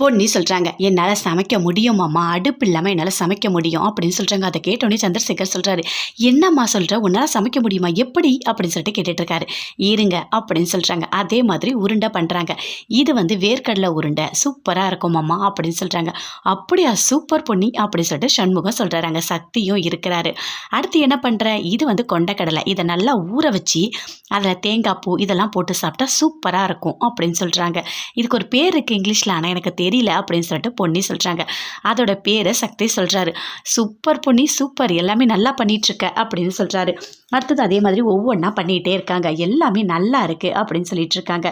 பொன்னி சொல்கிறாங்க, என்னால் சமைக்க முடியுமாம்மா, அடுப்பு இல்லாமல் என்னால் சமைக்க முடியும் அப்படின்னு சொல்கிறாங்க. அதை கேட்டோடனே சந்திரசேகர் சொல்கிறாரு, என்னம்மா சொல்கிற, உன்னால் சமைக்க முடியுமா, எப்படி அப்படின்னு சொல்லிட்டு கேட்டுட்ருக்காரு. இருங்க அப்படின்னு சொல்கிறாங்க. அதே மாதிரி உருண்டை பண்ணுறாங்க. இது வந்து வேர்க்கடலை உருண்டை சூப்பராக இருக்குமாம்மா அப்படின்னு சொல்கிறாங்க. அப்படியா, சூப்பர் பொன்னி அப்படின்னு சொல்லிட்டு சண்முகம் சொல்கிறாரு. அங்கே சக்தியும் இருக்கிறாரு. அடுத்து என்ன பண்ணுற, இது வந்து கொண்டைக்கடலை, இதை நல்லா ஊற வச்சு அதில் தேங்காய் பூ இதெல்லாம் போட்டு சாப்பிட்டா சூப்பராக இருக்கும் அப்படின்னு சொல்கிறாங்க. இதுக்கு ஒரு பேர் இருக்குது இங்கிலீஷில், ஆனால் எனக்கு தெரியல அப்படின்னு சொல்லிட்டு பொன்னி சொல்கிறாங்க. அதோட பேரை சக்தி சொல்கிறாரு. சூப்பர் பொன்னி, சூப்பர், எல்லாமே நல்லா பண்ணிகிட்ருக்க அப்படின்னு சொல்கிறாரு. அடுத்தது அதே மாதிரி ஒவ்வொன்றா பண்ணிகிட்டே இருக்காங்க. எல்லாமே நல்லா இருக்குது அப்படின்னு சொல்லிட்டு இருக்காங்க.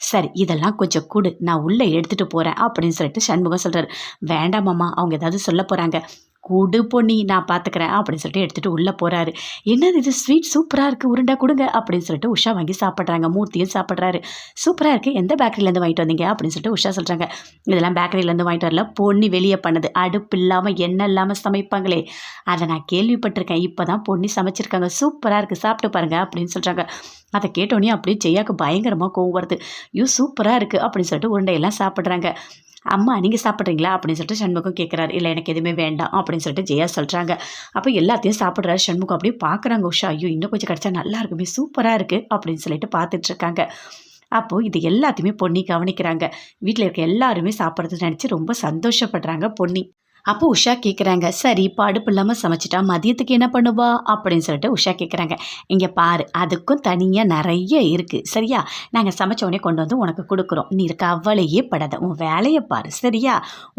சரி, இதெல்லாம் கொஞ்சம் கொடு, நான் உள்ளே எடுத்துகிட்டு போகிறேன் அப்படின்னு சொல்லிட்டு சண்முகம் சொல்கிறாரு. வேண்டாமாம்மா, அவங்க ஏதாவது சொல்ல போகிறாங்க, குடு பொன்னி, நான் பார்த்துக்கிறேன் அப்படின்னு சொல்லிட்டு எடுத்துகிட்டு உள்ளே போகிறாரு. என்னது இது, ஸ்வீட் சூப்பராக இருக்குது, உருண்டை கொடுங்க அப்படின்னு சொல்லிட்டு உஷா வாங்கி சாப்பிட்றாங்க. மூர்த்தியும் சாப்பிட்றாரு. சூப்பராக இருக்குது, எந்த பேக்கரியிலேருந்து வாங்கிட்டு வந்தீங்க அப்படின்னு சொல்லிட்டு உஷா சொல்கிறாங்க. இதெல்லாம் பேக்கரியிலேருந்து வாங்கிட்டு வரல, பொன்னி வெளியே பண்ணது, அடுப்பு இல்லாமல் எண்ணெய் இல்லாமல் சமைப்பாங்களே, அதை நான் கேள்விப்பட்டிருக்கேன், இப்போ தான் பொன்னி சமைச்சிருக்காங்க, சூப்பராக இருக்குது, சாப்பிட்டு பாருங்க அப்படின்னு சொல்கிறாங்க. அதை கேட்டோன்னே அப்படியே ஜெயாவுக்கு பயங்கரமாக கோவம் வருது. ஐயோ சூப்பராக இருக்குது அப்படின்னு சொல்லிட்டு உருண்டையெல்லாம் சாப்பிட்றாங்க. அம்மா நீங்கள் சாப்பிட்றீங்களா அப்படின்னு சொல்லிட்டு சண்முகம் கேட்குறாரு. இல்லை, எனக்கு எதுவுமே வேண்டாம் அப்படின்னு சொல்லிட்டு ஜெயா சொல்கிறாங்க. அப்போ எல்லாத்தையும் சாப்பிட்றாரு சண்முகம். அப்படியே பார்க்குறாங்க உஷா, ஐயோ இன்னும் கொஞ்சம் கிடச்சா நல்லா இருக்குமே, சூப்பராக இருக்குது அப்படின்னு சொல்லிட்டு பார்த்துட்ருக்காங்க. அப்போது இது எல்லாத்தையுமே பொன்னி கவனிக்கிறாங்க. வீட்டில் இருக்க எல்லாருமே சாப்பிட்றது நினச்சி ரொம்ப சந்தோஷப்படுறாங்க பொன்னி. அப்போ உஷா கேட்குறாங்க, சரி இப்போ அடுப்பு இல்லாமல் சமைச்சிட்டா மதியத்துக்கு என்ன பண்ணுவா அப்படின்னு சொல்லிட்டு உஷா கேட்குறாங்க. இங்கே பாரு, அதுக்கும் தனியாக நிறைய இருக்குது சரியா, நாங்கள் சமைச்ச உடனே கொண்டு வந்து உனக்கு கொடுக்குறோம், நீ இருக்க கவலையே படாத, உன் வேலையை பாரு சரியா,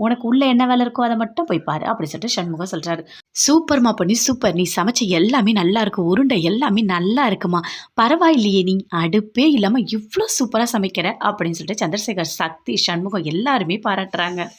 உனக்கு உள்ளே என்ன வேலை இருக்கோ அதை மட்டும் போய் பாரு அப்படின்னு சொல்லிட்டு சண்முகம் சொல்கிறாரு. சூப்பர்மா பொன்னி, சூப்பர், நீ சமைச்ச எல்லாமே நல்லா இருக்கு, உருண்டை எல்லாமே நல்லா இருக்குமா, பரவாயில்லையே, நீ அடுப்பே இல்லாமல் இவ்வளோ சூப்பராக சமைக்கிற அப்படின்னு சொல்லிட்டு சந்திரசேகர், சக்தி, சண்முகம் எல்லாருமே பாராட்டுறாங்க.